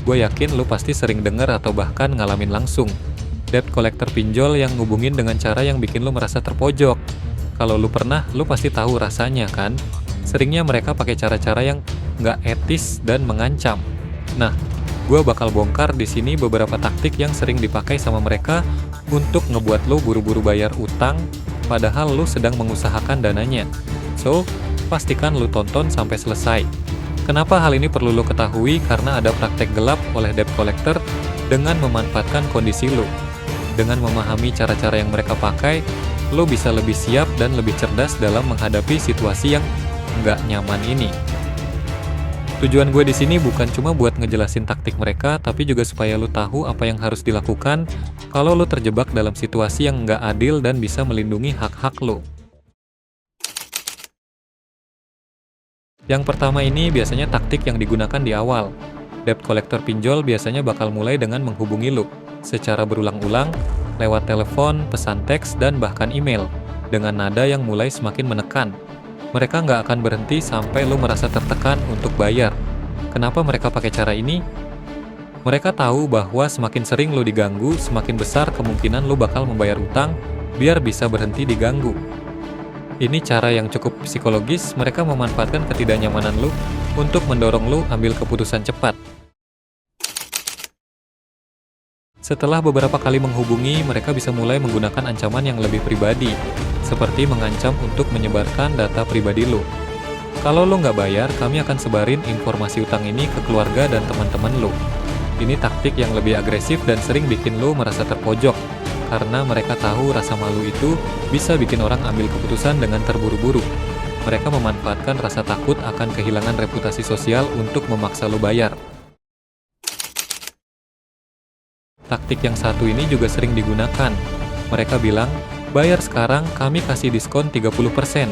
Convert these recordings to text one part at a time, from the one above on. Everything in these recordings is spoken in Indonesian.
Gue yakin lu pasti sering denger atau bahkan ngalamin langsung. Debt collector pinjol yang ngubungin dengan cara yang bikin lu merasa terpojok. Kalau lu pernah, lu pasti tahu rasanya kan? Seringnya mereka pakai cara-cara yang nggak etis dan mengancam. Nah, gue bakal bongkar di sini beberapa taktik yang sering dipakai sama mereka untuk ngebuat lu buru-buru bayar utang, padahal lu sedang mengusahakan dananya. So, pastikan lu tonton sampai selesai. Kenapa hal ini perlu lu ketahui? Karena ada praktek gelap oleh debt collector dengan memanfaatkan kondisi lu. Dengan memahami cara-cara yang mereka pakai, lu bisa lebih siap dan lebih cerdas dalam menghadapi situasi yang nggak nyaman ini. Tujuan gue di sini bukan cuma buat ngejelasin taktik mereka, tapi juga supaya lu tahu apa yang harus dilakukan kalau lu terjebak dalam situasi yang nggak adil dan bisa melindungi hak-hak lu. Yang pertama ini biasanya taktik yang digunakan di awal. Debt collector pinjol biasanya bakal mulai dengan menghubungi lu secara berulang-ulang, lewat telepon, pesan teks, dan bahkan email, dengan nada yang mulai semakin menekan. Mereka nggak akan berhenti sampai lu merasa tertekan untuk bayar. Kenapa mereka pakai cara ini? Mereka tahu bahwa semakin sering lu diganggu, semakin besar kemungkinan lu bakal membayar utang biar bisa berhenti diganggu. Ini cara yang cukup psikologis. Mereka memanfaatkan ketidaknyamanan lu untuk mendorong lu ambil keputusan cepat. Setelah beberapa kali menghubungi, mereka bisa mulai menggunakan ancaman yang lebih pribadi, seperti mengancam untuk menyebarkan data pribadi lo. Kalau lo nggak bayar, kami akan sebarin informasi utang ini ke keluarga dan teman-teman lo. Ini taktik yang lebih agresif dan sering bikin lo merasa terpojok, karena mereka tahu rasa malu itu bisa bikin orang ambil keputusan dengan terburu-buru. Mereka memanfaatkan rasa takut akan kehilangan reputasi sosial untuk memaksa lo bayar. Taktik yang satu ini juga sering digunakan. Mereka bilang, bayar sekarang kami kasih diskon 30%.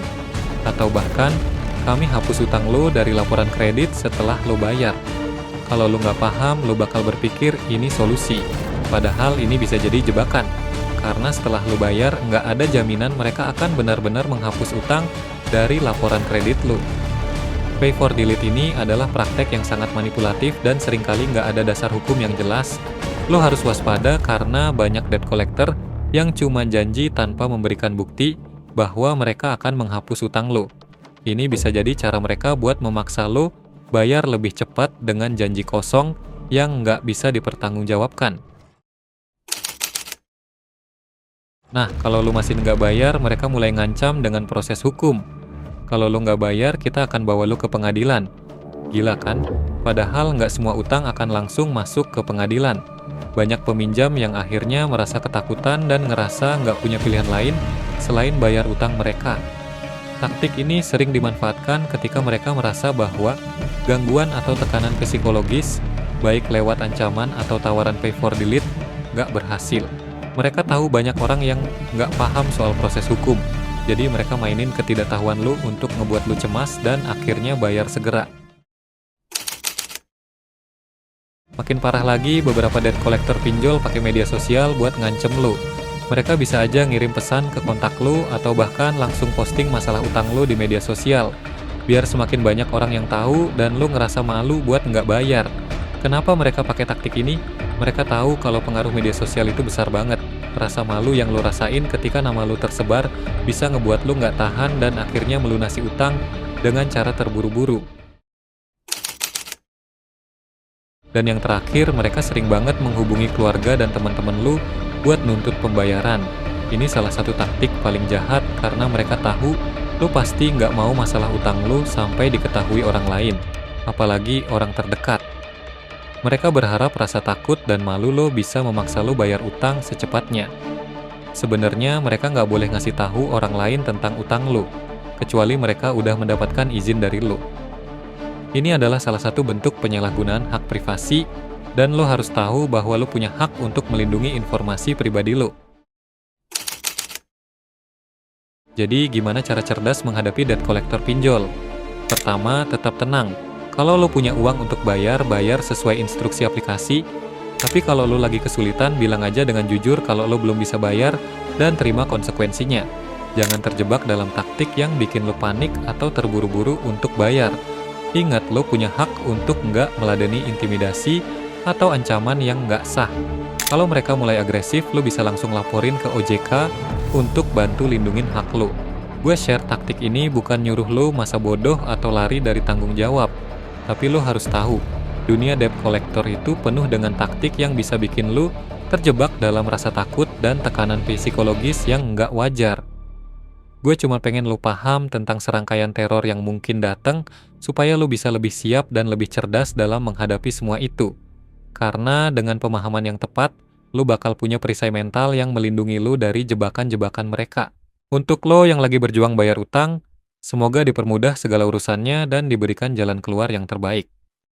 Atau bahkan, kami hapus utang lo dari laporan kredit setelah lo bayar. Kalau lo nggak paham, lo bakal berpikir ini solusi. Padahal ini bisa jadi jebakan. Karena setelah lo bayar, nggak ada jaminan mereka akan benar-benar menghapus utang dari laporan kredit lo. Pay for delete ini adalah praktek yang sangat manipulatif dan seringkali nggak ada dasar hukum yang jelas. Lo harus waspada karena banyak debt collector yang cuma janji tanpa memberikan bukti bahwa mereka akan menghapus utang lo. Ini bisa jadi cara mereka buat memaksa lo bayar lebih cepat dengan janji kosong yang nggak bisa dipertanggungjawabkan. Nah, kalau lo masih nggak bayar, mereka mulai ngancam dengan proses hukum. Kalau lo nggak bayar, kita akan bawa lo ke pengadilan. Gila kan? Padahal nggak semua utang akan langsung masuk ke pengadilan. Banyak peminjam yang akhirnya merasa ketakutan dan ngerasa nggak punya pilihan lain selain bayar utang mereka. Taktik ini sering dimanfaatkan ketika mereka merasa bahwa gangguan atau tekanan psikologis, baik lewat ancaman atau tawaran pay for delete, nggak berhasil. Mereka tahu banyak orang yang nggak paham soal proses hukum, jadi mereka mainin ketidaktahuan lu untuk ngebuat lu cemas dan akhirnya bayar segera. Makin parah lagi, beberapa debt collector pinjol pakai media sosial buat ngancem lu. Mereka bisa aja ngirim pesan ke kontak lu atau bahkan langsung posting masalah utang lu di media sosial. Biar semakin banyak orang yang tahu dan lu ngerasa malu buat nggak bayar. Kenapa mereka pakai taktik ini? Mereka tahu kalau pengaruh media sosial itu besar banget. Rasa malu yang lu rasain ketika nama lu tersebar bisa ngebuat lu nggak tahan dan akhirnya melunasi utang dengan cara terburu-buru. Dan yang terakhir, mereka sering banget menghubungi keluarga dan teman-teman lu buat nuntut pembayaran. Ini salah satu taktik paling jahat karena mereka tahu lu pasti nggak mau masalah utang lu sampai diketahui orang lain, apalagi orang terdekat. Mereka berharap rasa takut dan malu lo bisa memaksa lo bayar utang secepatnya. Sebenarnya mereka nggak boleh ngasih tahu orang lain tentang utang lo, kecuali mereka udah mendapatkan izin dari lo. Ini adalah salah satu bentuk penyalahgunaan hak privasi, dan lo harus tahu bahwa lo punya hak untuk melindungi informasi pribadi lo. Jadi, gimana cara cerdas menghadapi debt collector pinjol? Pertama, tetap tenang. Kalau lo punya uang untuk bayar sesuai instruksi aplikasi. Tapi kalau lo lagi kesulitan, bilang aja dengan jujur kalau lo belum bisa bayar dan terima konsekuensinya. Jangan terjebak dalam taktik yang bikin lo panik atau terburu-buru untuk bayar. Ingat, lo punya hak untuk nggak meladeni intimidasi atau ancaman yang nggak sah. Kalau mereka mulai agresif, lu bisa langsung laporin ke OJK untuk bantu lindungin hak lu. Gue share taktik ini bukan nyuruh lu masa bodoh atau lari dari tanggung jawab. Tapi lu harus tahu, dunia debt collector itu penuh dengan taktik yang bisa bikin lu terjebak dalam rasa takut dan tekanan psikologis yang nggak wajar. Gue cuma pengen lu paham tentang serangkaian teror yang mungkin datang supaya lu bisa lebih siap dan lebih cerdas dalam menghadapi semua itu. Karena dengan pemahaman yang tepat, lu bakal punya perisai mental yang melindungi lu dari jebakan-jebakan mereka. Untuk lo yang lagi berjuang bayar utang, semoga dipermudah segala urusannya dan diberikan jalan keluar yang terbaik.